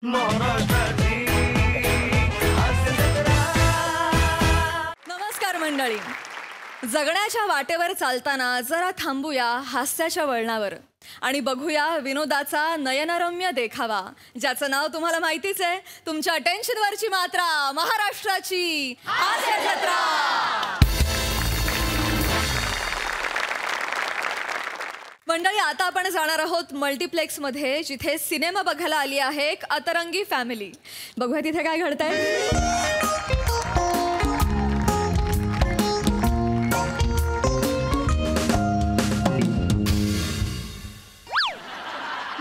नमस्कार मंडळी. जगण्याच्या वाटेवर चालताना जरा थांबूया हास्याच्या वळणावर आणि बघूया विनोदाचा नयनरम्य देखावा, ज्याचं नाव तुम्हाला माहितीच आहे. तुमच्या टेन्शनवरची मात्रा, महाराष्ट्राची हास्य जत्रा. मंडळी, आता आपण जाणार आहोत मल्टिप्लेक्समध्ये, जिथे सिनेमा बघायला आली आहे एक अतरंगी फॅमिली. बघूया तिथे काय घडतंय.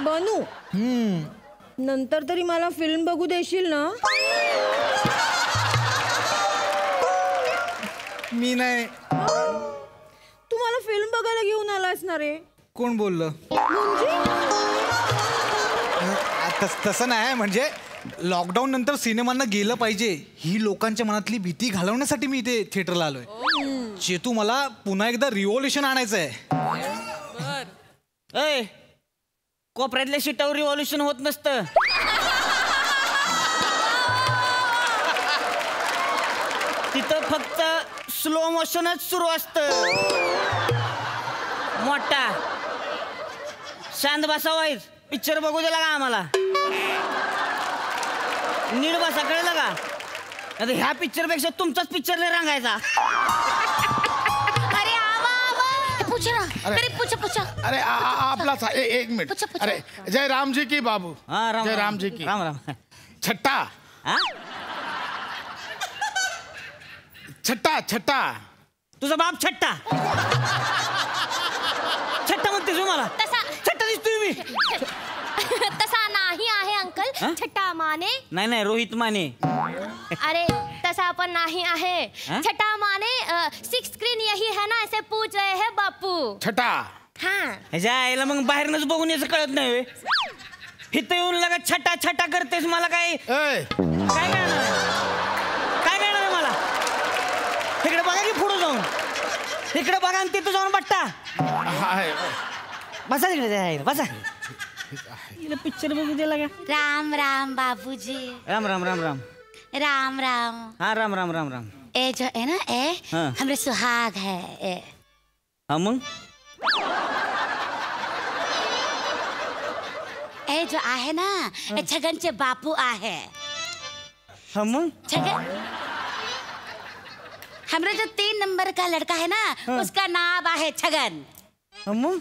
बनू, नंतर तरी मला फिल्म बघू देशील ना? मी नाही. तू मला फिल्म बघायला घेऊन आलास ना रे? कोण बोललं? तसं नाही, म्हणजे लॉकडाऊन नंतर सिनेमांना गेलं पाहिजे ही लोकांच्या मनातली भीती घालवण्यासाठी मी इथे थिएटरला आलोय. चेतू, मला पुन्हा एकदा रिव्हॉल्युशन आणायचं आहे. कोपऱ्यातल्या सीटावर रिव्हॉल्युशन होत नसतं. तिथं फक्त स्लो मोशनच सुरू असतं. मोठा शांत बसा, वाईज पिक्चर बघू दिला का आम्हाला? नीट बसा, कळलं का? आता ह्या पिक्चर पेक्षा तुमचाच पिक्चर नाही रंगायचा. अरे आपलाच एक मिनिट. अरे जय राम जी की बाबू. जय राम जी की. राम राम. छट्टा छट्टा छट्टा. तुझा बाप छट्टा छट्टा म्हणतेस मला? छट्टा दिसतोय मी. तसा नाही आहे अंकल. छट्टा माने नाही, रोहित माने. अरे तसा पण नाही आहे. छट्टा माने 6 स्क्रीन यही है ना, ऐसे पूछ रहे हैं बापू. छट्टा. हाँ, ह्याच्या आईला मग बाहेरनच बघून याचं कळत नाही. इथं येऊन लगा छटा छटा करतेस. मला काय काय कळणार मला? इकडे बघा की पुढे जाऊन. इकडे बघा आणि तिथं जाऊन बट्टा. बसा तिकडे, बसा. पिक्चर बघू दिला का? राम राम बाबूजी. राम राम राम राम. राम राम. हाँ, राम राम राम राम. ए जो है ना, हमरे सुहाग है. हाँ मग ए जो आहे ना, छगनचे बापू आहे. हाँ मग छगन, हमरा जो 3 नंबर का लड़का है ना, उसका नाम आहे छगन. हाँ मग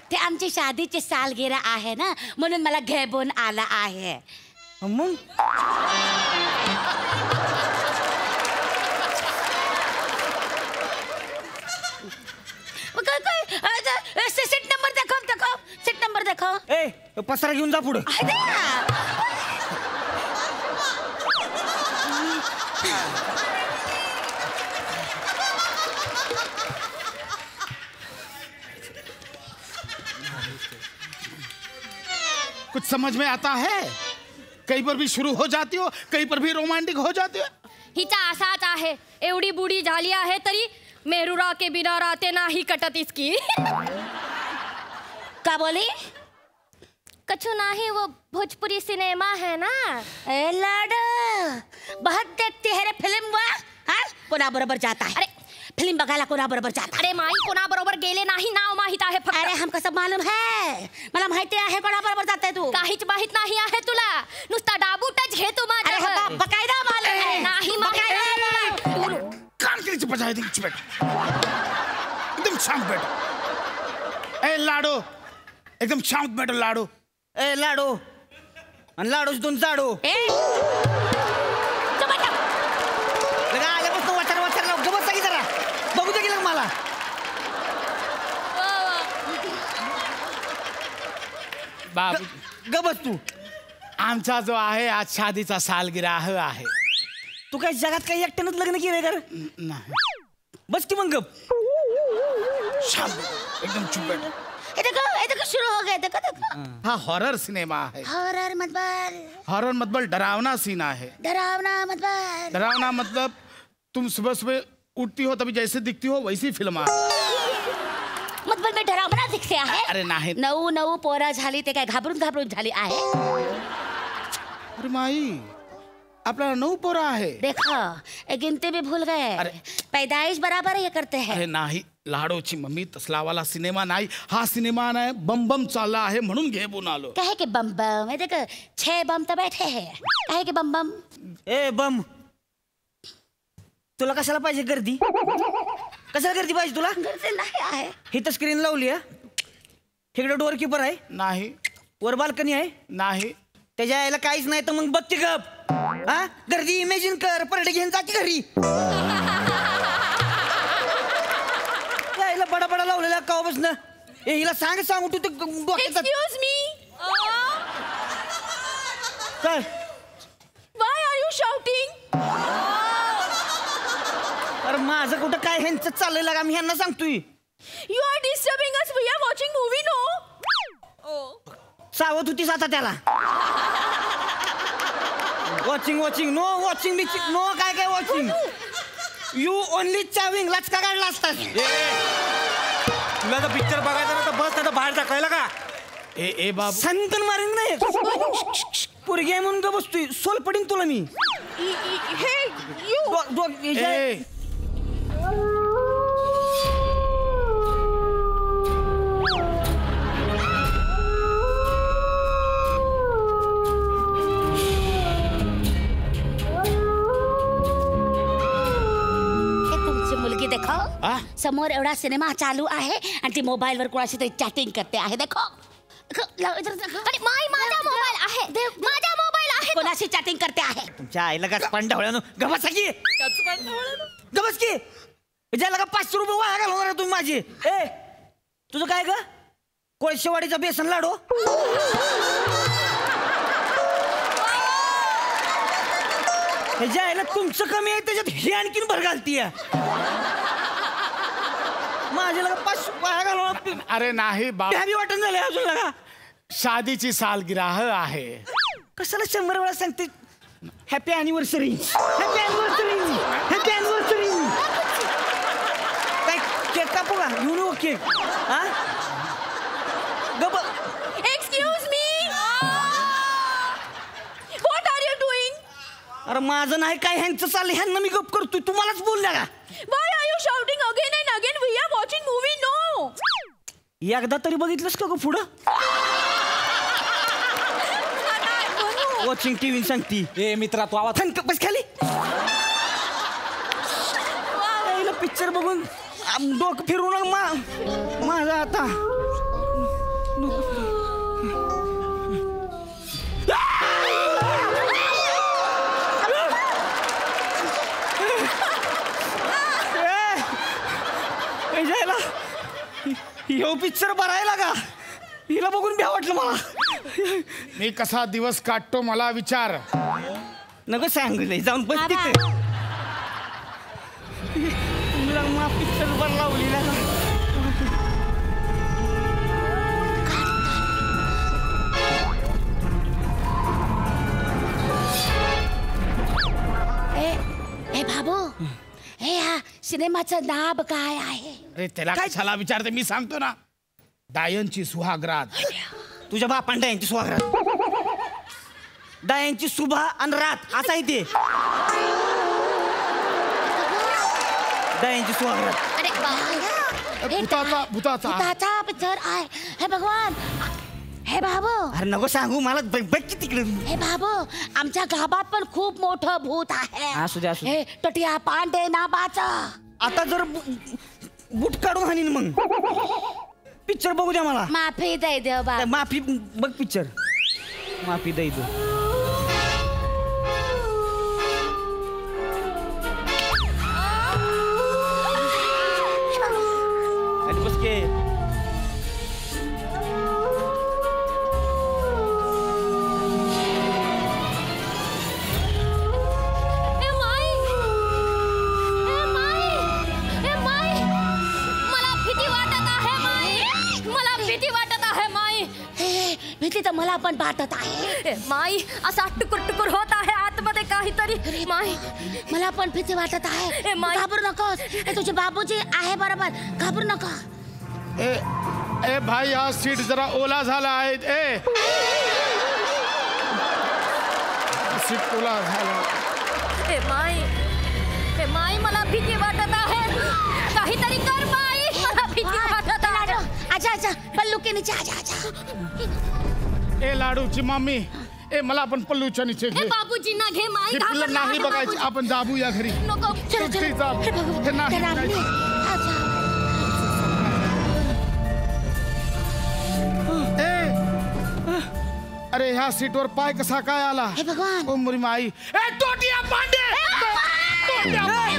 ते आमची शादीची सालगिरह आहे ना, म्हणून मला घेऊन आला आहे. मग सीट नंबर दाखव. सीट नंबर दाखव. पसारा घेऊन जा पुढे. कुछ समझ में आता है? कहीं पर भी शुरू हो जाती हो, कहीं पर भी रोमांटिक हो जाती हो. हिचा असाच आहे. एवढी बुडी झाली आहे तरी मेहरुरा के बिना राते नाही कटत इसकी. का बोली? कछु नाही, वो भोजपुरी सिनेमा है ना. ए लाडो, बहुत देखती है रे फिल्म. वा कोणा बरोबर जाता है? अरे फिल्म बघायला कोणा बरोबर जाता? अरे माई, कोणा बरोबर गेले नाही, नाव माहित आहे फक्त. अरे हम कसं मालूम है? मला माहिती आहे कोणा बरोबर जाते तू. काहीच माहित नाही आहे तुला. नुसता डाबूटच घे तू माझ्या. अरे बकायदा मालूम आहे. नाही बकायदा. कान के नीचे बजाए दी एकदम शांत बैठो. ए लाडो, एकदम शांत बैठो लाडो. ए लाडो आणि लाडूच दोन जाडो. आल्यापासून वाचार गबस की जरा बघू दे गेलं मला. बाबू गबस तू. आमचा जो आहे आज शादीचा सालगिरह आहे. तू काय जगात काही एकट्यानंच लग्न केलंय का? नाही. बस की मग गप. शांत एकदम चुप बैठो. देखो शुरू हो गए. देखो. हाँ, हॉरर सिनेमा है. हॉरर मतलब डरावना सीना है. डरावना मतलब तुम सुबह सुबह उठती हो तभी जैसे दिखती हो वैसी फिल्म है. मतलब पण मी डरावना दिसते आहे. अरे नाही. 9 पोरं झाली ते काय घाबरून झाली आहे. अरे माई आपल्याला 9 पोरं आहे. देखो ये गिनती भी भूल गए. अरे. पैदाइश बराबर ये करते हैं. अरे नाही लाडोची मम्मी तसलावाला सिनेमा नाही. हा सिनेमा नाही बम बम चालला आहे म्हणून घेऊन आलो. कहे कि बम बम. देख 6 बम तो बैठे हैं. कहे कि बम बम. ए बम, तुला कशाला पाहिजे गर्दी? कशाला गर्दी पाहिजे तुला? गर्दी नाही आहे. ही तर स्क्रीन लावली आहे. इकडे डोअर कीपर आहे, नाही वर बाल्कनी आहे. नाही त्याच्या यायला काहीच नाही तर मग बघते गप. हा गर्दी इमॅजिन कर, परडे घेऊन जा की घरी. यायला बडा बडा लावलेला कावापासून. ए हिला सांगू तू ते डोक्यात एक्सक्यूज मी, काय? व्हाय आर यू शाउटिंग? अरे माझं कुठं काय ह्यांचं चाललंय लागा, मी ह्यांना सांगतोय. You are disturbing us. We are watching movie. No. सावध होतीस आता त्याला. Watching no watching no. काय वॉचिंग? You only chewing. लचका काढला असतास. तुला जर पिक्चर बघायचा ना तर बस नाही तर बाहेर जा, कळलं का? ए बाबू संतन मारेन नाही. पोरगी आहे म्हणून का बसतोय? सोल पडीन तुला मी. हे यू. ए मुलगी देखो समोर एवढा सिनेमा चालू आहे आणि ती मोबाईलवर कोणाशी तरी चॅटिंग करते आहे. देखो माझा मोबाईल आहे. माझा मोबाईल आहे. कोणाशी चॅटिंग करते आहे. तुमच्या आईला का पांढवळ्यानं गबस की. गबस की. ज्याला का 500 रुपये वाया घालवणार तुम्ही माझे. ए तुझं काय ग? कोळशेवाडीचा बेसन लाडू. ह्याच्या आईला तुमचं कमी आहे त्याच्यात हे आणखीन भर घालतीय. माझ्याला 500 वाया घालवणार. अरे नाही बाबा हॅपी वाटण झालंय अजून लगा. शादीची सालगिराह आहे. कशाला 100 वेळा सांगते happy anniversary. Happy anniversary. Happy anniversary. काय केक कापू का? घेऊन येऊ केक. हा गप. Excuse me, what are you doing? अरे माझं नाही काय ह्यांचं चाललंय. ह्यांना मी गप करतोय. तुम्हालाच बोलल्या का? Why are you shouting again and again? We are watching movie. No. एकदा तरी बघितलंस का ग पुढं? Watching TV सांगती. ए मित्रा तू आवाज थंक बस खाली. पिक्चर बघून डोकं फिरून माझं आता. ह्यो पिक्चर बरायला का? हिला बघून भ्या वाटलं मला. मी कसा दिवस काढतो मला विचार. नको सांगू जाऊन बस तिथे. तुला पिक्चर बर लावली ना. ए बाबू, हे हा सिनेमाचं नाव काय आहे? अरे त्याला कशाला विचारते, मी सांगतो ना. डायनची सुहागरात. तुझ्या बापान डायांची सुहागरात. डायांची सुभा आणि रात असा आहे ते. डायांची सुहागरात. भूताचा पिक्चर आहे. हे भगवान. हे बाबू. अरे नको सांगू मला. बघ की तिकडे. हे बाबू, आमच्या गावात पण खूप मोठं भूत आहे. असू दे. हे टटिया पांडे नावाचं. आता जर बूट काढून हाणीन मग. पिक्चर बघू द्या मला. माफी दे देव बाबा. माफी बघ पिक्चर. माफी दे दे. बस के. भीती तर मला पण वाटत आहे. माई असा टुकुर टुकुर होत आहे आतमध्ये काहीतरी. माई मला पण भीती वाटत आहे. घाबरू नकोस. हे तुझे बाबूजी आहे बरोबर. घाबरू नको. ए भाई हा सीट जरा ओला झाला आहे सीट ओला झाला. हे माई मला भीती वाटत आहे. काहीतरी कर माई, मला भीती वाटत आहे. आजा आजा पल्लू के नीचे आजा आजा. ए लाडूची मम्मी मला आपण पल्लूच्या नीचे घे. बाबूजींना घे माई. फिल्म नाही बघायची आपण जाबूया घरी. नको. हे नाही. अरे ह्या सीटवर पाय कसा काय आला. हे भगवान. ओ मुरी माई. ए टोटिया पांडे. टोटिया पांडे.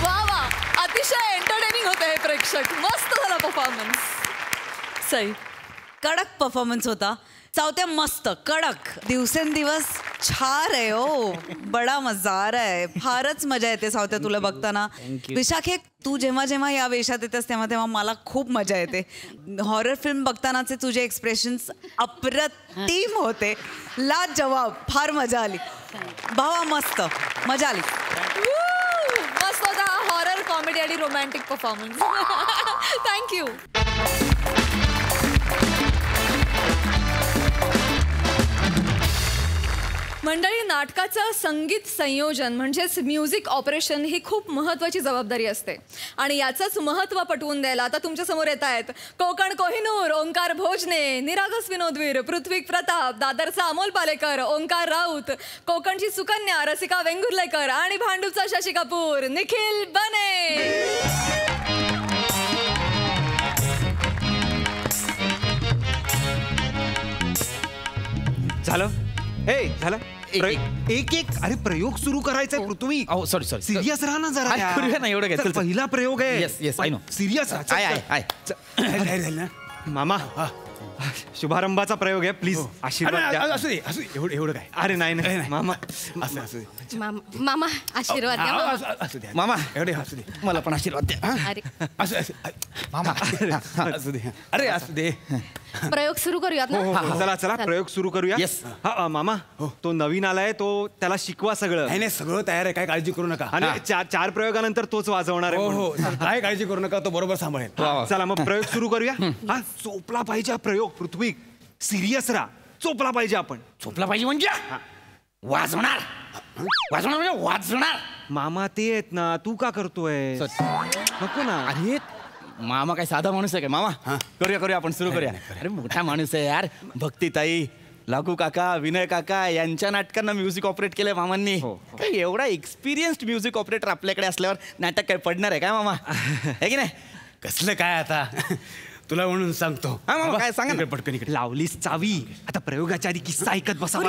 वा वा, अतिशय एंटरटेनिंग होते हे प्रेक्षक. मस्त झाला परफॉर्मन्स. सई कडक परफॉर्मन्स होता. चावत्या मस्त कडक. दिवसेंदिवस छार आहे ओ. बडा मजा आ रहा है. फारच मजा येते सावत्या तुला बघताना. विशाखे तू जेव्हा जेव्हा या वेशात येतेस तेव्हा तेव्हा मला खूप मजा येते. हॉरर फिल्म बघतानाचे तुझे एक्सप्रेशन्स अप्रतिम होते. लाजवाब. फार मजा आली भावा. मस्त मजा आली. मस्त होता हॉरर कॉमेडी आणि रोमॅन्टिक परफॉर्मन्स. थँक्यू. मंडळी, नाटकाचं संगीत संयोजन म्हणजेच म्युझिक ऑपरेशन ही खूप महत्त्वाची जबाबदारी असते आणि याचंच महत्त्व पटवून द्यायला आता तुमच्यासमोर येत आहेत कोकण कोहिनूर ओंकार भोजने, निरागस विनोदवीर पृथ्वी प्रताप, दादरचा अमोल पालेकर, ओंकार राऊत, कोकणची सुकन्या रसिका वेंगुर्लेकर आणि भांडूपचा शशी कपूर निखिल बने. झालं झालं. एक एक अरे प्रयोग सुरू करायचा आहे पृथ्वी. सॉरी सिरियस राहा ना जरा. करूया ना एवढं काय. पहिला प्रयोग आहे. Yes I know. सिरियस मामा. शुभारंभाचा प्रयोग आहे. प्लीज आशीर्वाद द्या. असू दे एवढं काय. अरे नाही मामा. असू मामा आशीर्वाद द्या. असू दे मामा एवढे असू दे. मला पण आशीर्वाद द्या. अरे मामा असू दे. अरे असू दे. प्रयोग सुरू करूयात ना. चला चला प्रयोग सुरू करूया. Yes. हा मामा तो नवीन आलाय तो त्याला शिकवा सगळं. नाही सगळं तयार आहे काय काळजी करू नका. आणि चार प्रयोगानंतर तोच वाजवणार आहे. हो काय काळजी करू नका तो बरोबर सांभाळेल. चला मग प्रयोग सुरू करूया. हा चोपला पाहिजे हा प्रयोग पृथ्वी. सिरियस राहा. चोपला पाहिजे आपण. झोपला पाहिजे म्हणजे वाजवणार म्हणजे वाजवणार. मामा ते आहेत ना. तू का करतोय. नको ना. अरे मामा काय साधा माणूस आहे काय. मामा करूया आपण सुरू करूया. अरे मोठा माणूस आहे यार. भक्तीताई, लागू काका, विनय काका यांच्या नाटकांना म्युझिक ऑपरेट केलंय मामांनी. काय एवढा एक्सपिरियन्स्ड म्युझिक ऑपरेटर आपल्याकडे असल्यावर नाटक काय पडणार आहे काय मामा. आहे की नाही. कसलं काय आता तुला म्हणून सांगतो. हा मामा काय सांगा ना. पटकन इकडे. लावलीस चावी. आता प्रयोगाच्या आधी किस्सा ऐकत बसा.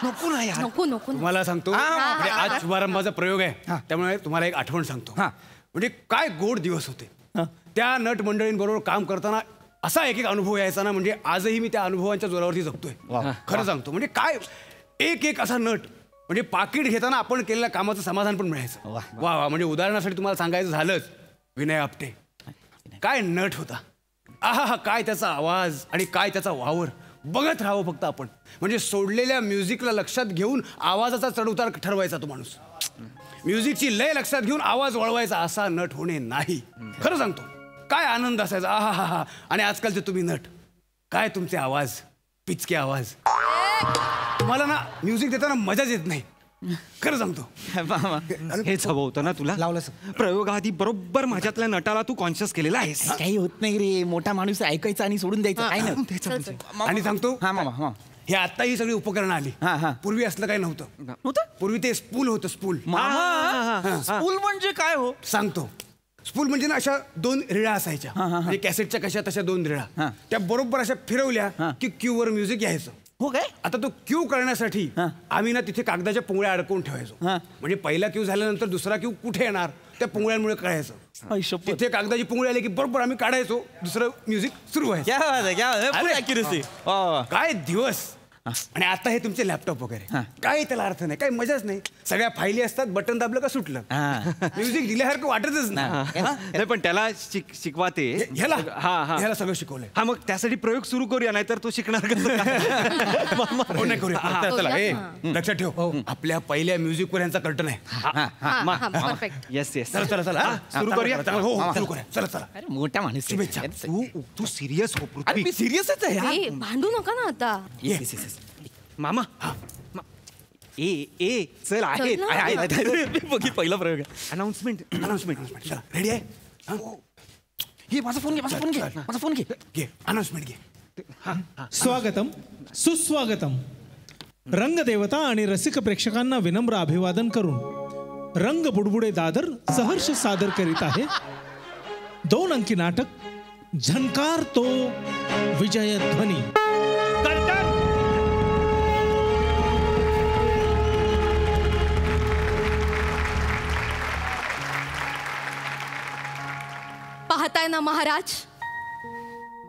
नको ना यार. नको तुम्हाला सांगतो म्हणजे आज शुभारंभाचा प्रयोग आहे त्यामुळे तुम्हाला एक आठवण सांगतो. म्हणजे काय गोड दिवस होते. त्या नट मंडळींबरोबर काम करताना असा एक अनुभव यायचा ना. म्हणजे आजही मी त्या अनुभवांच्या जोरावरती जगतोय. खरं सांगतो. म्हणजे काय एक असा नट म्हणजे पाकिट घेताना आपण केलेल्या कामाचं समाधान पण मिळायचं. वा म्हणजे उदाहरणासाठी तुम्हाला सांगायचं झालंच विनय आपटे. काय नट होता. आहा काय त्याचा आवाज आणि काय त्याचा वावर. बघत राहावं फक्त आपण. म्हणजे सोडलेल्या म्युझिकला लक्षात घेऊन आवाजाचा चढउतार ठरवायचा तो माणूस. म्युझिकची लय लक्षात घेऊन आवाज वळवायचा असा नट होणे नाही. खरं सांगतो काय आनंद असायचा. आहा. आणि आजकालचे तुम्ही नट काय तुमचे आवाज पिचके आवाज. तुम्हाला ना म्युझिक देताना मजाच येत नाही. खरं सांगतो. हेच हवं होतं ना तुला. लावलं प्रयोगाआधी बरोबर माझ्यातल्या नटाला तू कॉन्शियस केलेला आहेस. काही होत नाही रे. मोठा माणूस ऐकायचा आणि सोडून द्यायचं काय नाही. आणि सांगतो हा मामा हे आता ही सगळी उपकरणं आली. पूर्वी असलं काही नव्हतं. पूर्वी ते स्पूल होतं. स्पूल स्कूल म्हणजे काय हो. सांगतो. स्पूल म्हणजे ना अशा 2 रिळा असायच्या. म्हणजे कॅसेटच्या कशा तशा 2 रिळा. त्या बरोबर अशा फिरवल्या की क्यू वर म्युझिक यायचं. हो काय. आता तो क्यू करण्यासाठी आम्ही ना तिथे कागदाच्या पुंगळ्या अडकवून ठेवायचो. म्हणजे पहिला क्यू झाल्यानंतर दुसरा क्यू कुठे येणार त्या पुंगळ्यांमुळे कळायचं. तिथे कागदाची पुंगळी आली की बरोबर आम्ही काढायचो. दुसरं म्युझिक सुरू व्हायचं. काय दिवस. आणि आता हे तुमचे लॅपटॉप वगैरे काही त्याला अर्थ नाही, काही मजाच नाही. सगळ्या फायली असतात, बटन दाबलं का सुटलं. म्युझिक दिल्यासारखं वाटतच नाही पण त्याला शिकवा ते ह्याला ह्याला सगळं शिकवलंय. हा मग त्यासाठी प्रयोग सुरू करूया, नाहीतर तो शिकणार कसं काय? नाही करूया. चला लक्षात ठेव, आपल्या पहिल्या म्युझिकवर यांचा कर्टन आहे. येस येस चला चला चला सुरू करूया. हो सुरू करूया. चला चला. मोठा माणूस आहे. शुभेच्छा. तू सिरियस हो अरे पृथ्वी. मी सिरियसच आहे यार. ए, भांडू नका ना आता. मामा ए चल आहे चल ना. बघी पहिला प्रयोग आहे. अनाउन्समेंट. चला रेडी आहे. हे माझा फोन घे, माझा फोन घे, माझा फोन घे. घे अनाउन्समेंट घे. स्वागतम सुस्वागतम. रंगदेवता आणि रसिक प्रेक्षकांना विनम्र अभिवादन करून रंग बुडबुडे दादर सहर्ष सादर करीत आहे 2 अंकी नाटक झनकार तो विजयध्वनी. पाहताय ना महाराज,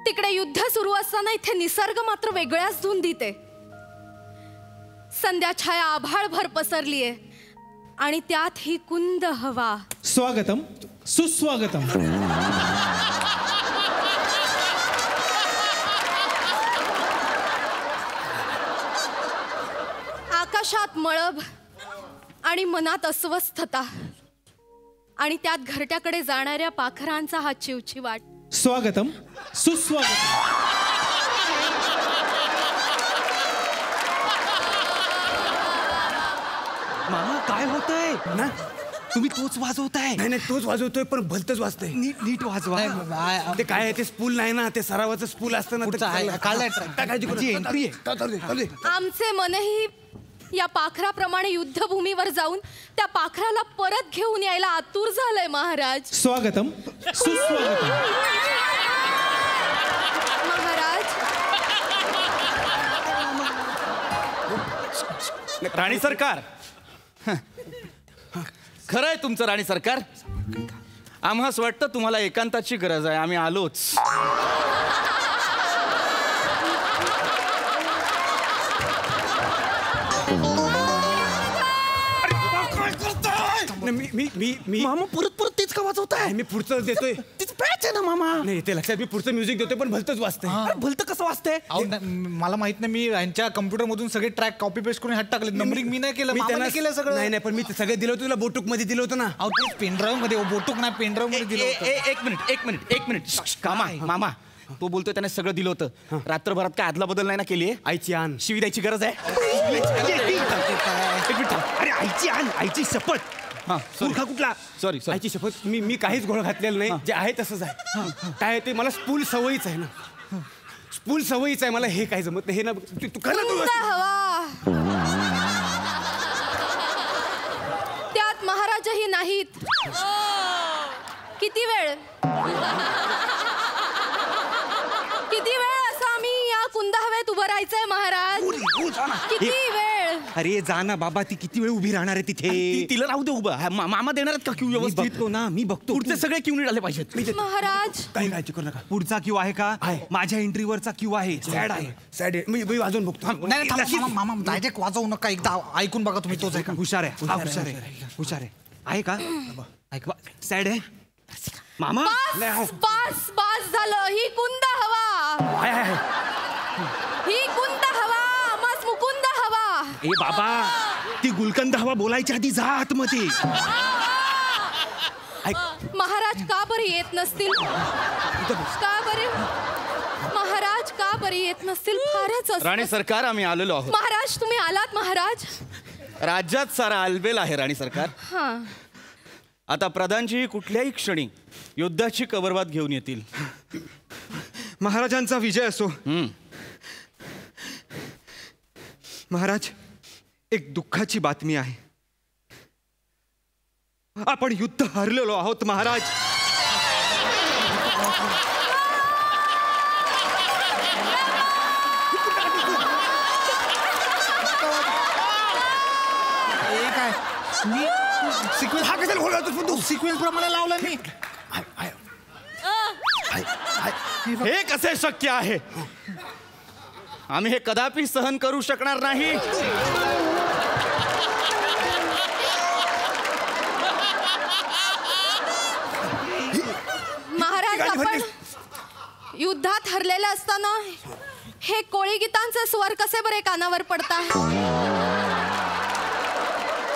तिकडे युद्ध सुरू असताना इथे निसर्ग मात्र वेगळ्याच धुंदीते. संध्या छाया आभाळभर पसरलीये आणि त्यात ही कुंद हवा. स्वागतम सुस्वागतम. आकाशात मळभ आणि मनात अस्वस्थता आणि त्यात घरट्याकडे जाणाऱ्या पाखरांचा हा चिवचिवाट. स्वागतम सुस्वागतम. मामा काय होतंय ना तुम्ही तोच वाजवताय. नाही नाही तोच वाजवतोय, पण भलतच वाजतंय. नीट वाजवा. ते काय आहे, ते स्पूल नाही ना, ते सरावाचं स्पूल असतं ना. एंट्री आहे. आमचे मनही या पाखराप्रमाणे युद्धभूमीवर जाऊन त्या पाखराला परत घेऊन यायला आतुर झालंय महाराज. स्वागतम सुस्वागतम. महाराज राणी सरकार, खरं आहे तुमचं राणी सरकार. आम्हास वाटतं तुम्हाला एकांताची गरज आहे. आम्ही आलोच. मामा परत तेच का वाजवताय? मी पुढचं देतोय. ना मामा नाही ते लक्षात, मी पुढचं म्युझिक देतोय पण भलतच वाजतंय. भलतं कसं वाजतंय? मला माहित नाही, मी यांच्या कम्प्युटर मधून सगळे ट्रॅक कॉपी पेस्ट करून ह्यात टाकले. नंबरिंग मी नाही केलं, मामाने केलं सगळं. नाही नाही पण मी ते सगळं दिलं होतं तुला, बोटूक मध्ये दिलं होतं ना. पेनड्राईव्ह मध्ये, बोटूक नाही पेनड्राईव्ह मध्ये दिलं होतं. एक मिनिट कामा मामा, तो बोलतोय त्याने सगळं दिलं होतं. रात्रभरात काय आदला बदल नाही ना केली? आईची आण शिवी द्यायची गरज आहे? अरे आईची शपथ. मूर्खा कुठला? सॉरी आईची शपथ, मी काहीच घोळ घातलेलं नाही. जे आहे तसंच आहे. काय ते मला स्पूल सवयीच आहे ना. स्पूल सवयीच आहे मला. हे काय जमत नाही. हे ना तू कर ना. कुंद हवा, त्यात महाराजही नाहीत. किती वेळ असं आम्ही या कुंद हवेत उभं राहायचंय महाराज? किती वेळ? अरे जा ना बाबा, ती किती वेळ उभी राहणार आहे तिथे? तिला राहू दे उभं. मामा देणार आहेत का क्यू व्यवस्थित? मी बघतो. पुढचे सगळे क्यू नीट आले पाहिजेत. महाराज काही काळजी करू नका. पुढचा क्यू आहे का? माझ्या एंट्रीवरचा क्यू आहे. सॅड आहे. सॅड आहे. मी वाजवून बघतो. नाही थांबा, मामा डायरेक्ट वाजवू नका. एकदा ऐकून बघा तुम्ही. तोच आहे का? हुशार आहे. हुशार आहे का? ऐकवा. सॅड आहे मामा. पास झालं. ही कुंद हवा, ही कुंद हवा, मस्त मुकुंद हवा. ए बाबा, ती गुलकंद हवा बोलायच्या आधी जा आतमध्ये. महाराज का बरे येत नसतील? का बरे महाराज का बरे येत नसतील? फारच असं. राणी सरकार, आम्ही आलेलो आहोत. महाराज तुम्ही आलात महाराज. राज्यात सारा आलबेल आहे राणी सरकार. हा, आता प्रधानजी कुठल्याही क्षणी युद्धाची कबरबात घेऊन येतील. महाराजांचा विजय असो. महाराज, एक दुःखाची बातमी आहे. आपण युद्ध हरलेलो आहोत महाराज. काय मी सिक्वेन्स हा कशाला बोलला तू? सिक्वेन्स प्रमाणे लावला मी. हे कसे शक्य आहे? आम्ही हे कदापि सहन करू शकणार नाही. महाराज, आपण युद्धात हरलेले असताना हे कोळी गीतांचे स्वर कसे बरे कानावर पडतात?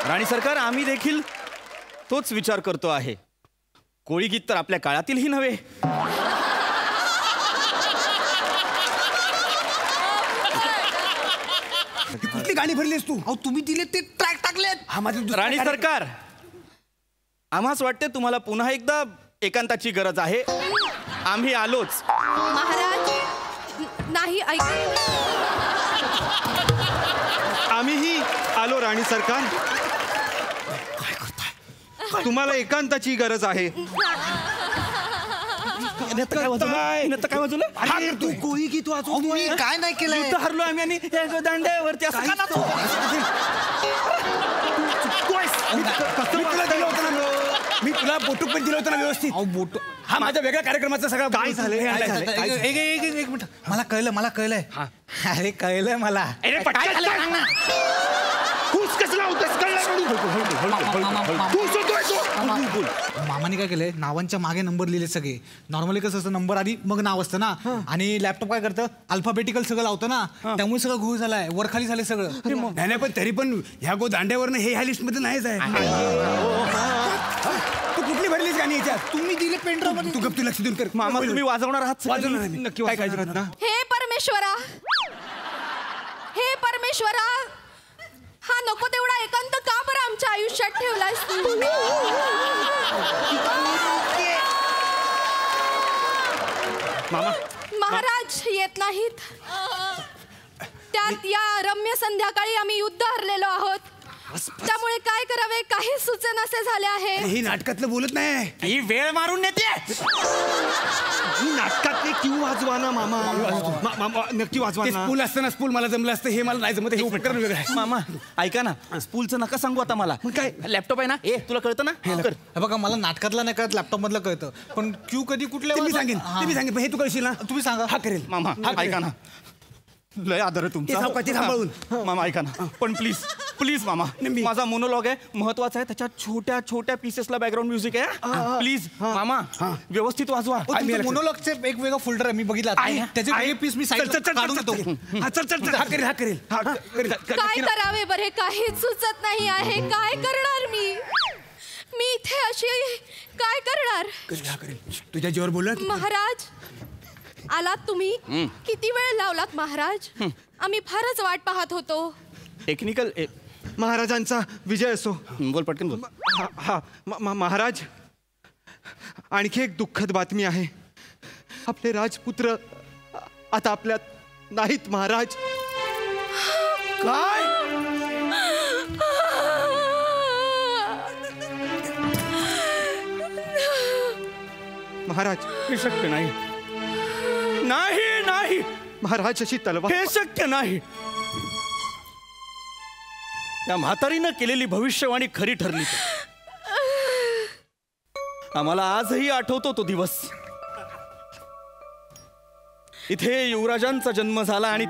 राणी सरकार, आम्ही देखील तोच विचार करतो आहे. कोळी गीत तर आपल्या काळातीलही नव्हे. कुठली गाणी भरलीस तू? अहो तुम्ही दिले ते ट्रॅक टाकलेत. हा माझा राणी सरकार, आम्हास वाटते तुम्हाला पुन्हा एकदा एकांताची गरज आहे. आम्ही आलोच. महाराज नाही, ऐक. आम्हीही आलो राणी सरकार. तुम्हाला एकांताची गरज आहे. काय वाजवलं? अरे तू कोळी गीत वाजवतोय. काय नाही केलं. युद्ध हरलो आम्ही आणि दांड्यावरती असं का नाचतो? मी तुला बोटूक पण दिलं होतं ना व्यवस्थित. बोट हा माझ्या वेगळ्या कार्यक्रमाचा सगळा काय झालंय? एक मिनिट. मला कळलंय. अरे कळलंय मला. मामाने काय केलंय, नावांच्या मागे नंबर लिहिले सगळे. नॉर्मली कसं असतं, नंबर आधी मग नाव असतं ना. आणि लॅपटॉप काय करतं, अल्फाबेटिकल सगळं लावतं ना. त्यामुळे सगळं घोळ झालाय, वरखाली झाले सगळं. नाही पण तरी पण ह्या गो दांड्यावरनं हे ह्या लिस्ट मध्ये नाहीच आहे. तू कुठली भरलीस गाणी याच्यात? तुम्ही दिले पेनड्राईव्ह मध्ये. तू गप, तू लक्ष देऊन कर. मामा तुम्ही वाजवणार आहात? वाजवणार आहे मी. नक्की काय वाजवणार काळजी करत ना? हे परमेश्वरा, हे परमेश्वरा, हा नको तेवढा एकांत का बरं आमच्या आयुष्यात ठेवलास तू? मामा, महाराज येत नाहीत. त्यात या रम्य संध्याकाळी आम्ही युद्ध हरलेलो आहोत. त्यामुळे काय करावे काही सुचेनासे झाले आहे. ही नाटकातलं बोलत नाही. ही वेळ मारून नेते. ही नाटकातले क्यू वाजवा ना मामा. नक्की वाजवा ना. स्पूल असतं ना, स्पूल मला जमलं असतं. हे मला नाही जमत. हे उपकरण वेगळं आहे. मामा ऐका ना, स्पूलचं नका सांगू आता मला. काय लॅपटॉप आहे ना, तुला कळतं ना? हे बघा, मला नाटकातला नाही कळत, लॅपटॉप मधलं कळतं. पण क्यू कधी कुठल्या मी सांगेन, ते मी सांगेन. पण हे तू कळशील ना? तुम्ही सांगा. हा करेल. मामा ऐका ना, लय आदर आहे तुमचा. ते सांभाळून. मामा ऐका ना, पण प्लीज प्लीज मामा, माझा मोनोलॉग आहे, महत्वाचा आहे. त्याच्यात छोट्या छोट्या पीसेसला बॅकग्राऊंड म्युझिक आहे. प्लीज मामा व्यवस्थित वाजवा. मोनोलॉगचे एक वेगळा फोल्डर आहे, मी बघितला. त्याचे वेगळे पीस मी साईड काढून देतो. हा करेल. काय करावे बरे काही सुचत नाही आहे. काय करणार मी इथे अशी काय करणार? तुझ्या जीवर बोलत. महाराज आलात तुम्ही. किती वेळ लावलात महाराज? आम्ही फारच वाट पाहत होतो. टेक्निकल महाराजांचा विजय असो. बोल पटकन बोल. हा महाराज, आणखी एक दुःखद बातमी आहे. आपले राजपुत्र आता आपल्यात नाहीत महाराज. काय? महाराज हे शक्य नाही. नाही नाही महाराज, अशी तलवार. हे शक्य नाही. त्या म्हातारीनं केलेली भविष्यवाणी खरी ठरली. आम्हाला आजही आठवतो तो दिवस. इथे युवराजांचा जन्म झाला आणि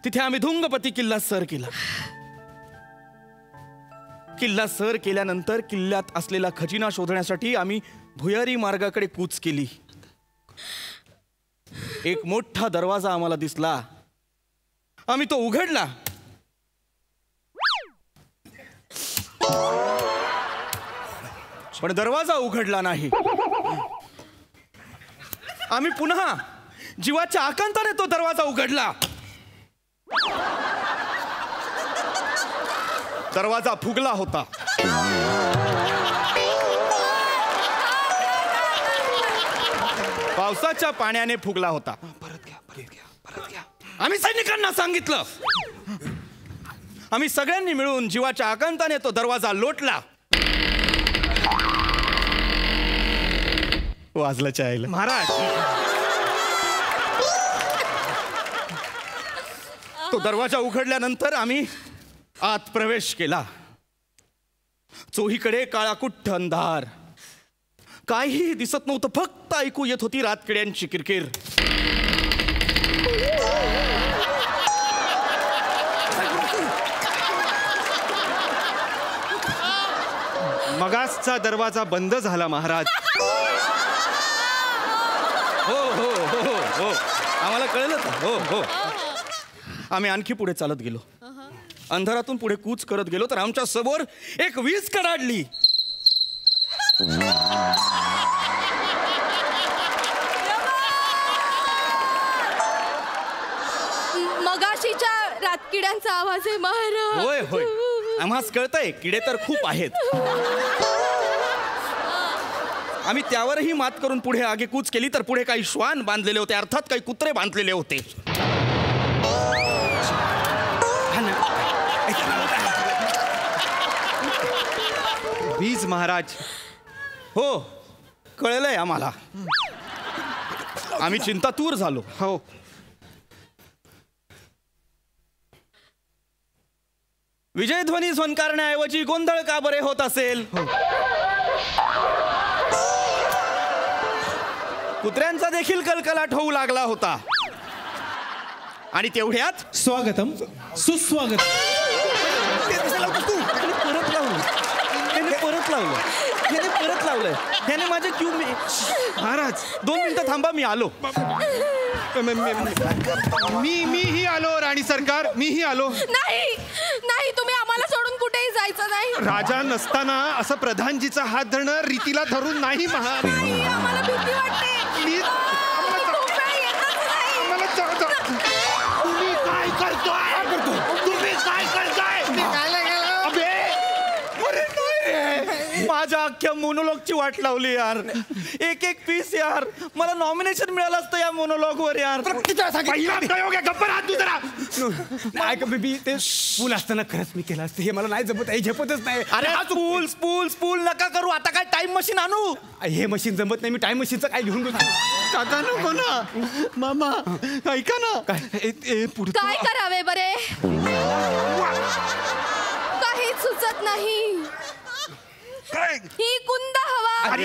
तिथे आम्ही धुंगपती किल्ला सर केला. किल्ला सर केल्यानंतर किल्ल्यात असलेला खजिना शोधण्यासाठी आम्ही भुयारी मार्गाकडे कूच केली. एक मोठा दरवाजा आम्हाला दिसला. आम्ही तो उघडला. पण दरवाजा उघडला नाही. आम्ही पुन्हा जीवाच्या आकांताने तो दरवाजा उघडला. दरवाजा फुगला होता. पावसाच्या पाण्याने फुगला होता. परत घ्या. आम्ही सैनिकांना सांगितलं. आम्ही सगळ्यांनी मिळून जीवाच्या आकांताने तो दरवाजा लोटला. वाजला चायला. महाराज, तो दरवाजा उघडल्यानंतर आम्ही आत प्रवेश केला. चोहीकडे काळाकुट्ट अंधार. काहीही दिसत नव्हतं. फक्त ऐकू येत होती रातकिड्यांची किरकिर. आमचा दरवाजा बंद झाला महाराज. हो हो हो हो हो आम्हाला कळलं तर. हो हो आम्ही आणखी पुढे चालत गेलो. अंधारातून पुढे कूच करत गेलो तर आमच्या समोर एक वीज कडाडली. मगाशीच्या रातकिड्यांचा आवाज आहे महाराज. होय होय आम्हास कळतंय किडे तर खूप आहेत. आम्ही त्यावरही मात करून पुढे आगेकूच केली तर पुढे काही श्वान बांधलेले होते, अर्थात काही कुत्रे बांधलेले होते. वीज महाराज. हो कळलंय आम्हाला. आम्ही चिंतातूर झालो. हो विजयध्वनी झोनकारण्याऐवजी गोंधळ का बरे होत असेल. कुत्र्यांचा देखील कलकलाट होऊ लागला होता. आणि तेवढ्यात स्वागतम सुस्वागत. परत लावलं त्याने परत लावलं त्याने परत लावलंय त्याने माझे क्यू महाराज 2 मिनिटं थांबा मी आलो. मीही आलो राणी सरकार. मीही आलो. नाही नाही तुम्ही आम्हाला सोडून कुठेही जायचं नाही. राजा नसताना असं प्रधानजीचा हात धरणं रीतीला धरून नाही महाराज. नाही, आम्हाला भीती वाटते. तुम्ही खूप वेळ येतच नाही. तुम्ही काय करतोय. तुम्ही काय करताय. माझ्या अख्ख्या मोनोलॉगची वाट लावली यार. एक एक पीस यार. मला नॉमिनेशन मिळालं असतं या मोनोलॉग वर यार. ऐक बेबी ते स्पूल असताना खरंच मी केलं असतं. हे मला नाही जमत आहे. झेपतच नाही. अरे स्पूल स्पूल स्पूल नका करू. आता काय टाइम मशीन आणू. हे मशीन जमत नाही. मी टाइम मशीनचं काय घेऊन बसतो. काका नको ना. मामा ऐका ना. काय करावे बरे. काही सुचत नाही. ही कुंद हवा.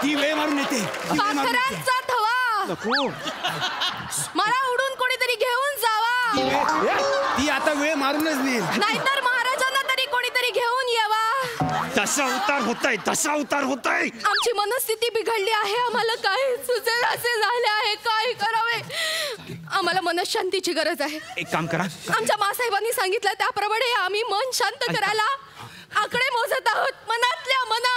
ती वेळ मारून येते. पाखरांचा थवा. मला उडून कोणीतरी घेऊन जावा. ती आता वेळ मारूनच नेईल. नाहीतर महाराजांना तरी कोणीतरी घेऊन यावा. तसा उतार होताय. आमची मनस्थिती बिघडली आहे. आम्हाला काय सुचेल असे झाले आहे. काय करावे. आम्हाला मनशांतीची गरज आहे. एक काम करा. आमच्या मासाहेबांनी सांगितलं त्याप्रमाणे आम्ही मन शांत करायला आकडे मोजत आहोत. मनातल्या मनात.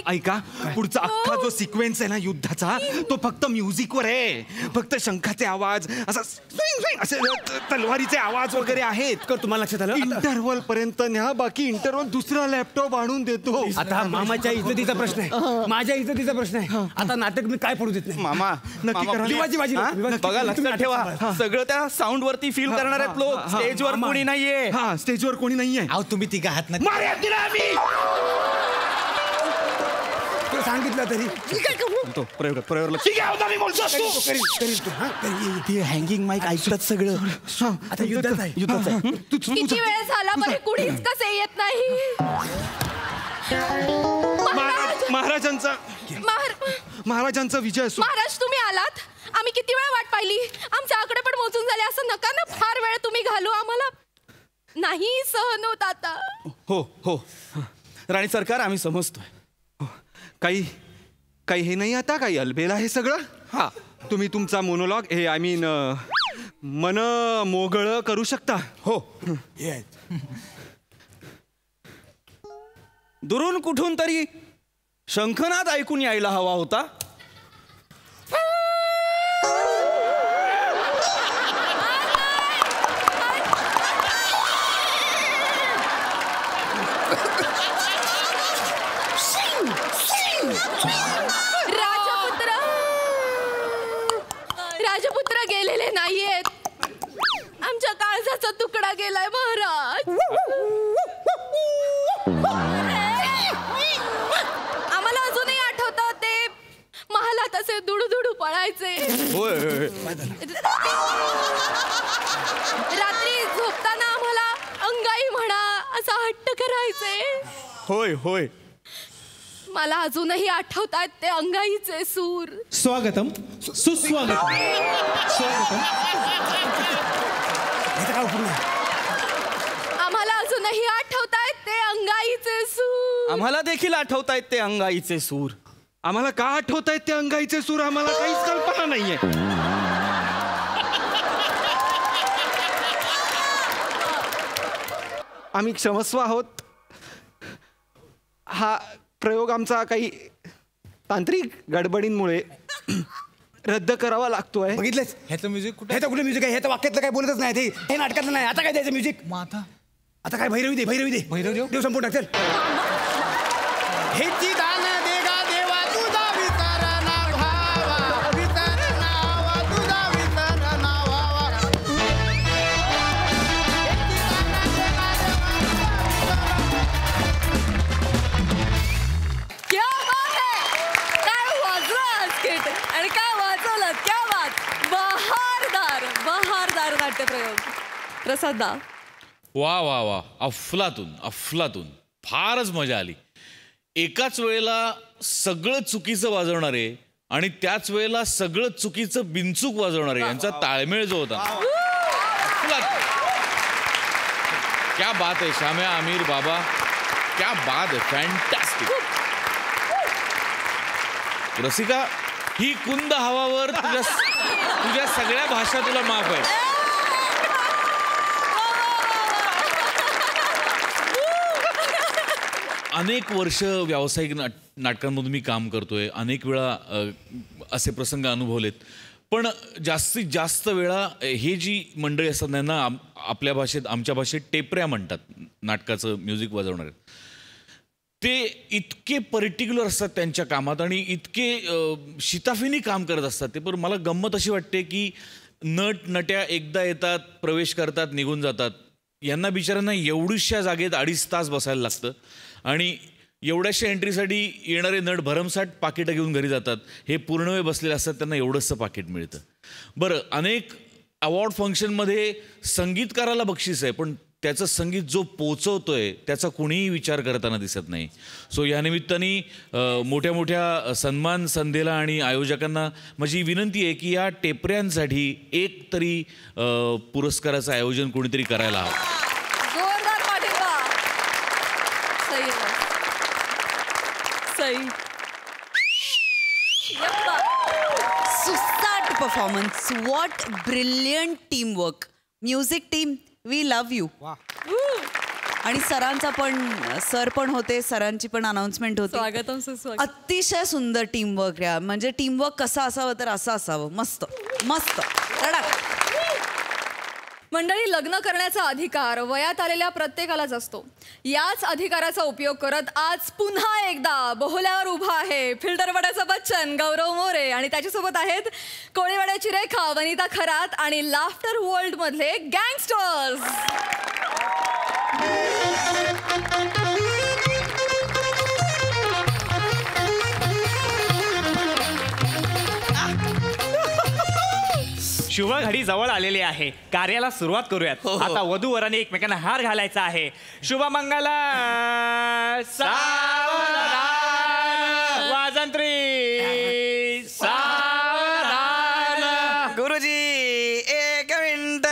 ऐका पुढचा अख्खा जो सिक्वेन्स आहे ना युद्धाचा तो फक्त म्युझिकवर आहे. फक्त शंखाचे आवाज असे तलवारीचे आवाज वगैरे आहेत. तुम्हाला लक्षात आलं. इंटरव्हल पर्यंत न्या. बाकी इंटरव्हल दुसरा लॅपटॉप आणून देतो. आता मामाच्या इज्जतीचा प्रश्न आहे. माझ्या इज्जतीचा प्रश्न आहे. आता नाटक मी काय पडू देत नाही. मामा नक्की करा. बघा लक्षात ठेवा. सगळं त्या साऊंड वरती फील करणार आहेत लोक. स्टेजवर कोणी नाहीये. हा स्टेजवर कोणी नाहीये. अहो तुम्ही तिघा हात नाही. सांगितलं तरी प्रयोग हँगिंग माईक ऐकतात सगळं. आता युद्धाचं आहे. किती वेळ झाला बरे कुणीच कसे येत नाही. महाराजांचा विजय असो. महाराज तुम्ही आलात. आम्ही किती वेळ वाट पाहिली. आमचे आकडे पण मोजून झाले. असं नका ना फार वेळ तुम्ही घालू. आम्हाला नाही सहन होत आता. हो हो राणी सरकार आम्ही समजतोय. काही हे नाही आता. काही अलबेला हे सगळं. हा तुम्ही तुमचा मोनोलॉग हे आय मीन मन मोगळ करू शकता. हो दुरून कुठून तरी शंखनाद ऐकून यायला हवा होता. राजपुत्र गेलेले नाहीयेत. आमच्या काळजाचा तुकडा गेलाय महाराज. आम्हाला अजूनही आठवतं ते महालात असे दुडू पळायचे. रात्री झोपताना आम्हाला अंगाई म्हणा असा हट्ट करायचे. होय होय मला अजूनही आठवतात ते अंगाईचे सूर. स्वागतम सुस्वागतम. स्वागतम. आम्हाला अजून अजूनही आठवतायत ते अंगाईचे सूर. आम्हाला देखील आठवतायत ते अंगाईचे सूर. आम्हाला का आठवतायत ते अंगाईचे सूर आम्हाला काहीच कल्पना नाहीये. आम्ही क्षमस्व आहोत. हा प्रयोग आमचा काही तांत्रिक गडबडींमुळे रद्द करावा लागतोय. बघितलंच ह्याचं म्युझिक कुठे ह्याचं कुठलं म्युझिक आहे? ह्याचं वाक्यातलं काय बोलतच नाही. हे नाटकातलं नाही. आता काय द्यायचं म्युझिक? आता काय भैरवी दे. देव संपूर्ण टाक. चल. हेची दान देगा देवा तुझा विसर ना भावा, विसर नावा तुझा विसर नावा. क्या बात आहे. काय वाजलं स्किट आणि काय वाजवलं. क्या बात. बहारदार नाट्यप्रयोग. प्रसादा. वा वा वा, अफलातून अफलातून. फारच मजा आली. एकाच वेळेला सगळं चुकीचं वाजवणारे आणि त्याच वेळेला सगळं चुकीचं बिनचूक वाजवणारे यांचा ताळमेळ जो होता. क्या बात आहे शाम्या, आमिर, बाबा, क्या बात आहे. फॅन्टॅस्टिक. रसिका, ही कुंद हवावर तुझ्या सगळ्या भाषा तुला माफ आहे. अनेक वर्ष व्यावसायिक नाटकांमधून मी काम करतोय. अनेक वेळा असे प्रसंग अनुभवलेत. पण जास्तीत जास्त वेळा हे जी मंडळी असतात त्यांना आपल्या भाषेत, आमच्या भाषेत टेपऱ्या म्हणतात. नाटकाचं म्युझिक वाजवणारे ते इतके पर्टिक्युलर असतात त्यांच्या कामात आणि इतके शिताफीने काम करत असतात ते. पण मला गंमत अशी वाटते की नट्या एकदा येतात, प्रवेश करतात, निघून जातात. यांना बिचाऱ्यांना एवढीशा जागेत 2.5 तास बसायला लागतं आणि एवढ्याशा एंट्रीसाठी येणारे नट भरमसाठ पाकिटं घेऊन घरी जातात. हे पूर्ण वेळ बसलेले असतात, त्यांना एवढंसं पाकिट मिळतं. बरं, अनेक अवॉर्ड फंक्शनमध्ये संगीतकाराला बक्षीस आहे, पण त्याचं संगीत जो पोचवतोय त्याचा कुणीही विचार करताना दिसत नाही. सो या निमित्ताने मोठ्या मोठ्या सन्मान संध्येला आणि आयोजकांना माझी विनंती आहे की या टेपऱ्यांसाठी एक तरी पुरस्काराचं आयोजन कोणीतरी करायला हवं. जोरदार पाठिंबा. सई. सुसाट performance. What brilliant team work. Music team, we love you. आणि सरांचा पण, सर पण होते, सरांची पण अनाउन्समेंट होती. स्वागतम सुस्वागतम. अतिशय सुंदर टीमवर्क. म्हणजे टीमवर्क कसं असावं तर असं असावं. मस्त मस्त. मंडळी, लग्न करण्याचा अधिकार वयात आलेल्या प्रत्येकालाच असतो. याच अधिकाराचा उपयोग करत आज पुन्हा एकदा बोहल्यावर उभा आहे फिल्टरवाड्याचा बच्चन गौरव मोरे आणि त्याच्यासोबत आहेत कोळीवाड्याची रेखा, वनिता खरात आणि लाफ्टर वर्ल्ड मधले गँगस्टर्स. शुभ घडी जवळ आलेली आहे. कार्याला सुरुवात करूयात. आता वधू वराने एकमेकांना हार घालायचा आहे. शुभ मंगल. वाजंत्री. सावधान. गुरुजी एक मिनिट.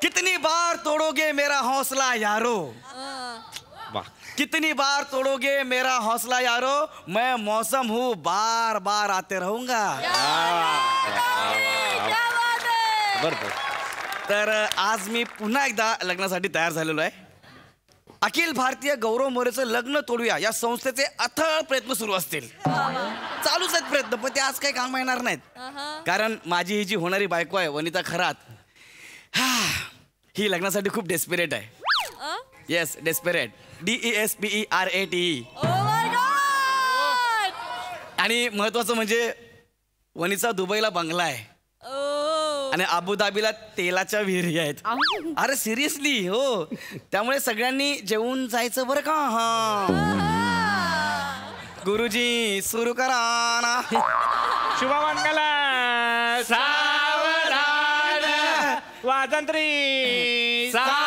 कितनी बार तोड़ोगे मेरा हौसला यारो. वाह. कितनी बार तोड़ोगे मेरा हौसला यारो. मैं मौसम हूँ, बार बार आते रहूंगा. तर आज मी पुन्हा एकदा लग्नासाठी तयार झालेलो आहे. अखिल भारतीय गौरव मोरेचं लग्न तोडूया या संस्थेचे अथळ प्रयत्न सुरू असतील. चालूच आहेत प्रयत्न, पण ते आज काही काम येणार नाहीत. कारण माझी ही जी होणारी बायको आहे वनिता खरात, ही लग्नासाठी खूप डेस्पिरेट आहे. Yes, desperate. DESPERATE. आणि महत्वाचं म्हणजे वनिता दुबईला बंगला आहे आणि अबुधाबीला तेलाच्या विहिरी आहेत. अरे सिरियसली, हो. त्यामुळे सगळ्यांनी जेवून जायचं बरं का. हा गुरुजी सुरू करा ना. शुभमंगल. सावधान. वाजंत्री. चला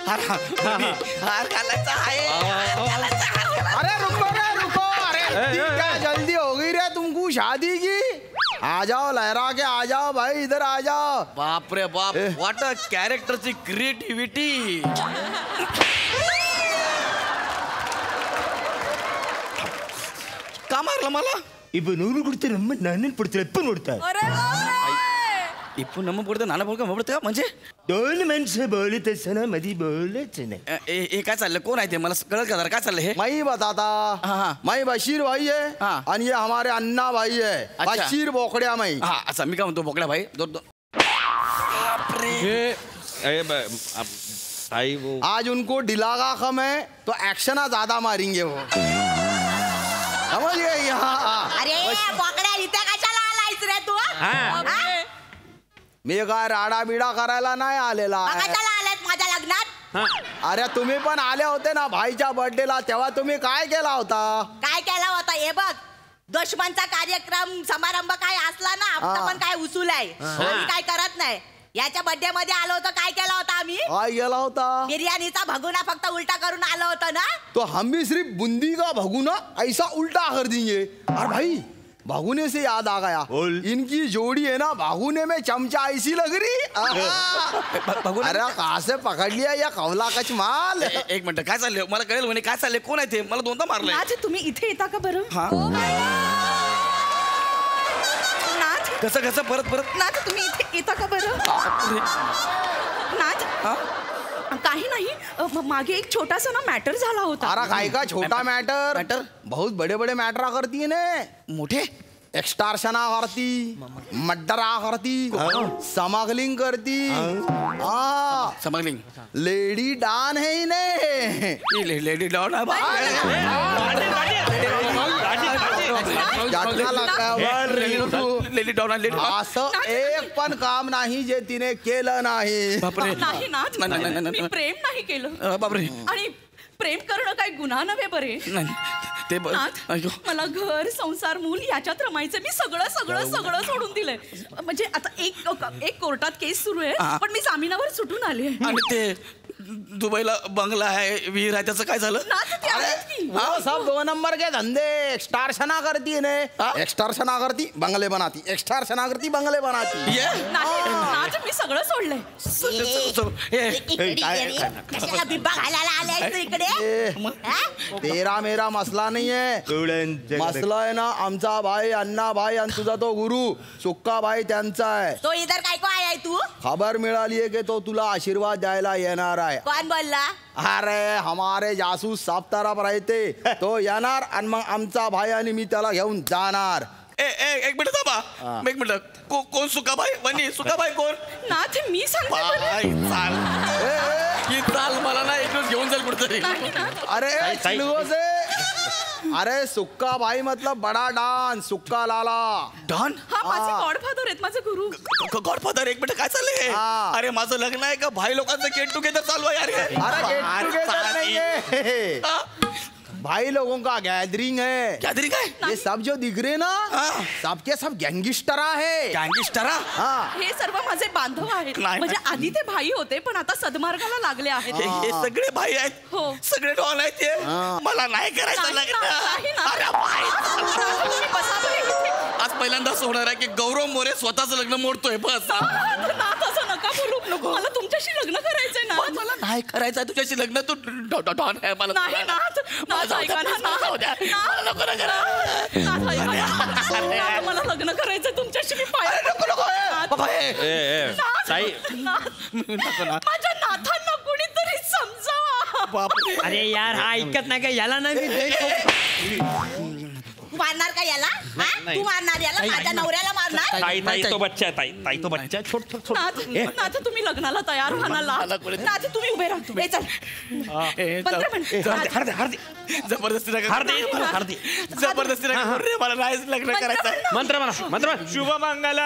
हार घालायचा आहे. अरे रुको रे रुको. अरे क्या जल्दी हो गई रे तुमको शादी की. आ जाओ लहरा के आ जाओ भाई, इधर आ जाओ. बाप रे बाप, व्हॉट अ कॅरेक्टरची क्रिएटिव्हिटी. का मारलं मला? इबनूर कुठे नानन पडते पण ओढतात. इप्पू नम पडतं नाना बोल का पडतं म्हणजे दोन माणसं बोलत असताना मध्ये बोलच नाही. हे काय चाललं? कोण आहे ते? मला कळत का जरा काय चाललं हे? मैं बताता. मैं बशीर भाई है और ये हमारे अन्ना भाई है. बशीर बोकड्या मैं. हा अच्छा, मी काय म्हणतो बोकड्या भाई. आज उनको डिलागा कम है तो एक्शन ज्यादा मारेंगे वो. समझ गए? यहाँ अरे बोकड्या इथे कशाला आलायस रे तू? मी काय राडा बिडा करायला नाही आलेला आहे. कशाला आलायस माझ्या लग्नात? अरे तुम्ही पण आले होते ना भाईच्या बर्थडेला, तेव्हा तुम्ही काय केला होता? काय केला होता हे बघ. दुश्मनचा कार्यक्रम समारंभ काय असला ना, हप्ता पण काय उसूल आहे. आम्ही काय करत नाही. याच्या बर्थडे मध्ये आलो होतो, काय केला होता आम्ही? काय केला होता? बिर्याणीचा भगुना फक्त उलटा करून आलो होतो ना. तो हम भी सिर्फ बूंदी का भगुना ऐसा उल्टा कर देंगे. अरे भाई भगुने से याद आ गया, इनकी जोड़ी है ना भगुने में चमचा ऐसी लग रही. अरे कहाँ से पकड़ लिया या कवला कच माल. एक मिनिट, काय चाललंय? मला कळेल म्हणे काय चाललंय, कोण आहे ते? मला दोनदा मारलंय. नाथ तुम्ही इथे येता का बरं? नाथ कसं कसं परत परत? नाथ तुम्ही इथे येता का बरं? नाथ काही नाही, मागे एक छोटासा ना मॅटर झाला होता. अरे काय का छोटा मैटर बहुत बड़े बड़े मैटर करती है ने. मोठे एक्सटॉर्शना करती, मर्डरा करती, स्मगलिंग करती. स्मगलिंग. लेडी डॉन है इन्हें. लेडी डॉन है. असं एक पण काम नाही जे तिने केलं नाही. नाही नाथ, मी प्रेम नाही केलं. बापरे. आणि प्रेम करणं काही गुन्हा नव्हे बरे. ते नाथ, मला घर संसार मूल याच्यात रमायचं. मी सगळं सगळं सगळं सोडून दिलंय. म्हणजे आता एक कोर्टात केस सुरू आहे, पण मी जामिनावर सुटून आले. आणि ते दुबईला बंगला आहे, विहीर आहे, त्याचं काय झालं? वो सब 2 नंबर के धंधे. एक्सटॉर्शना करती है ने. एक्सटॉर्शना करती बंगले बनाती, एक्सटॉर्शना करती बंगले बनाती. नाथ मी सगळं सोडलंय. कशाला बिब्बा घालायला आलायस इकडे? तेरा मेरा मसला नहीं है. मसला है ना आमचा भाई अण्णा भाई आणि तुझा तो गुरु सुक्का भाई त्यांचा आहे. तो इधर काय को आया तू? खबर मिळाली आहे की तो तुला आशीर्वाद द्यायला येणार आहे. कोण बोलला? अरे हमारे जासूस सब तरफ राहते. तो येणार आणि मग आमचा भाई आणि मी त्याला घेऊन जाणार. एक मिनिट थांबा. एक मिनिट. कोण सुकाबाई? वनी सुकाबाई कोण? नाथ मी सांगते. चाल मला ना एक दिवस घेऊन जाईल कुठतरी. अरे सुक्का भाई मतलब बड़ा डॉन, सुक्का लाला. डॉन? हा माझे गॉडफादर आहेत, माझे गुरु. गॉडफादर. एक मिनिट, काय चाललंय? अरे माझं लग्न आहे का भाई लोकांचं गेट टुगेदर चालू आहे? अरे गेट टुगेदर नहीं है, भाई लोगों का गैदरिंग है. गैदरिंग है? ये सब जो दिख रहे ना सबके सब गँगिस्टरा है. गँगिस्टरा? हे सर्व माझे बांधव आहेत. म्हणजे आधी ते भाई होते पण आता सदमार्गाला लागले आहेत. हे सगळे भाई आहेत? हो. सगळे डॉन आहेत ते? मला नाही करायचं लग्न. आज पहिल्यांदाच होणार आहे की गौरव मोरे स्वतःच लग्न मोडतोय. बस असं नका बोलू. मला तुमच्याशी लग्न करायचंय ना. मला नाही करायचं तुझ्याशी लग्न. तू डॉन आहे. मला नाही नाथ, ऐका ना. मला लग्न करायचंय तुमच्याशी. मी पाय माझ्या नाथांना कुणीतरी समजावा. अरे यार हा ऐकत नाही का? याला नाही मारणार का याला? तू मारणार याला? माझ्या नवऱ्याला मारणार? ताई तो बच्चा आहे. ताई तो बच्चा आहे. छोट नाथ तुम्ही लग्नाला तयार व्हा ना. नाथ तुम्ही उभे राहा. हे चल. जबरदस्ती जबरदस्ती मला नाही लग्न करायचं. मंत्र म्हणा. मंत्र. शुभ मंगल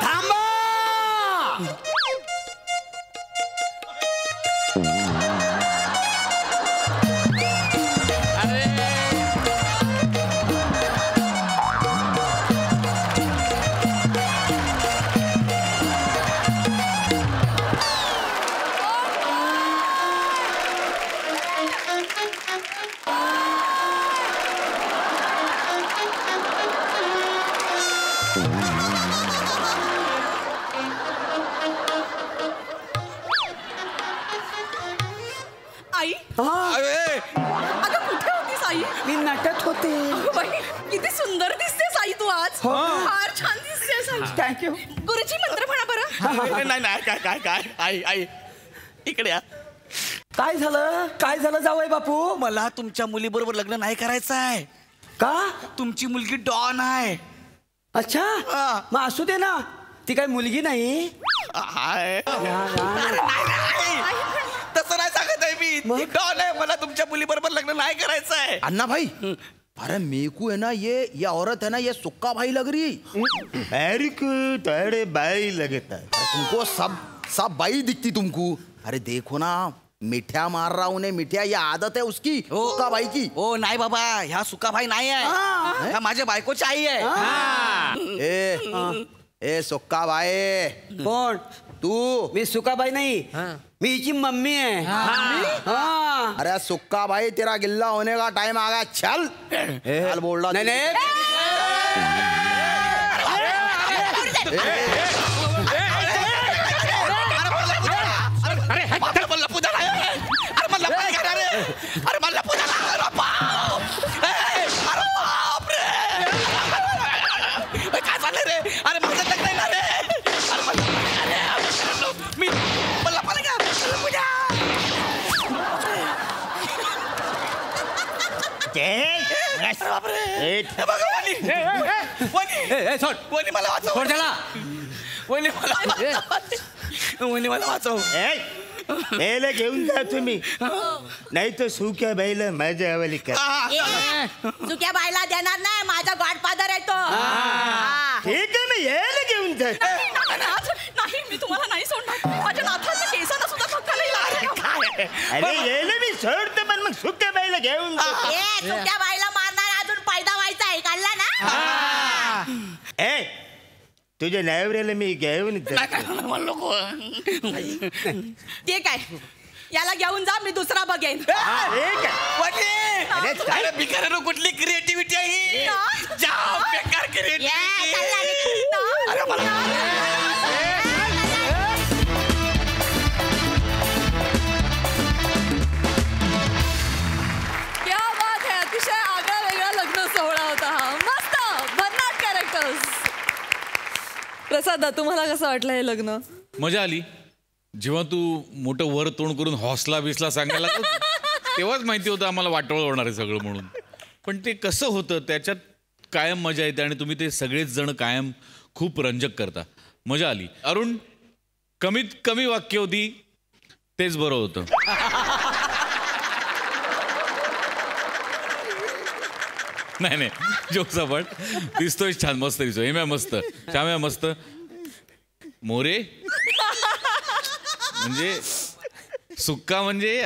थांबा. साई अगं कुठे होतीस आई? मी नाटक होते. अगं बाई किती सुंदर दिसतेस आई तू आज. फार छान दिसतेस आई. थँक्यू. गुरुजी मंत्र म्हणा बरं. नाही काय काय काय आई आई इकडे या. काय झालं जावई बापू? मला तुमच्या मुलीबरोबर लग्न नाही करायचं आहे. का? तुमची मुलगी डॉन आहे. अच्छा मग असू दे ना, ती काय मुलगी नाही. तसं नाही सांगत आहे मी. डॉन आहे. मला तुमच्या मुलीबरोबर लग्न नाही करायचं आहे. अन्ना भाई अरे मेकू है ना ये औरत है ना ये सुक्का भाई लग रही. अरे बाई लगता है. तुमको सब बाई दिखती तुमको. अरे देखो ना मिठ्या मार रहा उन्हें. मिठ्या ये आदत है उसकी सुक्का भाई की. ओ नाही बाबा ह्या सुक्का भाई नाही आहे. ह्या माझ्या बायकोची आई आहे. ए सुक्का भाई. कोण तू? मी सुकाबाई नाही, मी हिची मम्मी आहे. अरे सुक्का भाई तेरा गिल्ला होने का टाइम आ गया. चल चल बोल रहा. नहीं मला वाचव. यायला घेऊन जा तुम्ही, नाही तर सुक्या बाईला माझ्या हवाली कर. सुक्या बाईला देणार नाही, माझा गॉडफादर आहे तो. ठीक आहे ना, यायला घेऊन जा. नाही मी तुम्हाला नाही सोडणार. माझ्या नाथाच्या केसांना सुद्धा धक्का नाही लागला. अरे यायला मी सोडतो, पण मग सुक्या बाईला घेऊन जा. सुक्या बाईला मारणार अजून फायदा व्हायचा आहे, कळला ना? तुझ्या नवऱ्याला मी घेऊन ते काय याला घेऊन जा, मी दुसरा बघेन. बिकारानं कुठली क्रिएटिव्हिटी आहे? जाम बेकार क्रिएटिव्हिटी. क्या बात है. अतिशय आगळा वेगळा लग्न सोहळा होता हा. मस्त भन्नाट कॅरेक्टर्स. प्रसाद तुम्हाला कसं वाटलं हे लग्न? मजा आली. जेव्हा तू मोठं वर तोंड करून हॉसला बिसला सांगायला तेव्हाच माहिती होतं आम्हाला वाटोळ होणार आहे सगळं म्हणून. पण ते कसं होतं त्याच्यात कायम मजा येते आणि तुम्ही ते सगळेच जण कायम खूप रंजक करता. मजा आली. अरुण कमीत कमी वाक्य होती तेच बरं होतं. नाही जोक्स आपण दिसतोय छान मस्त दिसतोय. हेम्या मस्त, श्याम्या मस्त, मोरे म्हणजे सुक्का म्हणजे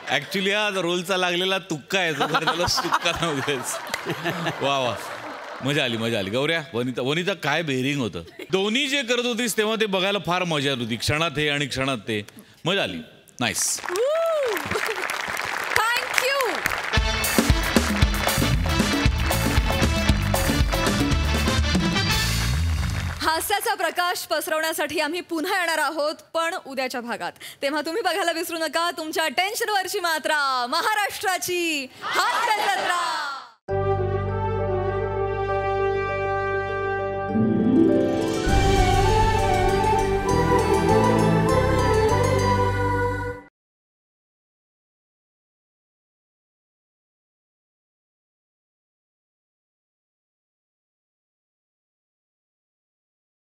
ऍक्च्युली हा रोलचा लागलेला तुक्का आहे त्याला सुक्का नव्हतेच. वा वा मजा आली. गौऱ्या वनिता काय बेरिंग होतं. दोन्ही जे करत होतीस तेव्हा ते बघायला फार मजा येत होती. क्षणात हे आणि क्षणात ते. मजा आली. नाईस. हास्याचा प्रकाश पसरवण्यासाठी आम्ही पुन्हा येणार आहोत, पण उद्याच्या भागात. तेव्हा तुम्ही बघायला विसरू नका तुमच्या टेन्शनवरची मात्रा, महाराष्ट्राची हास्य जत्रा.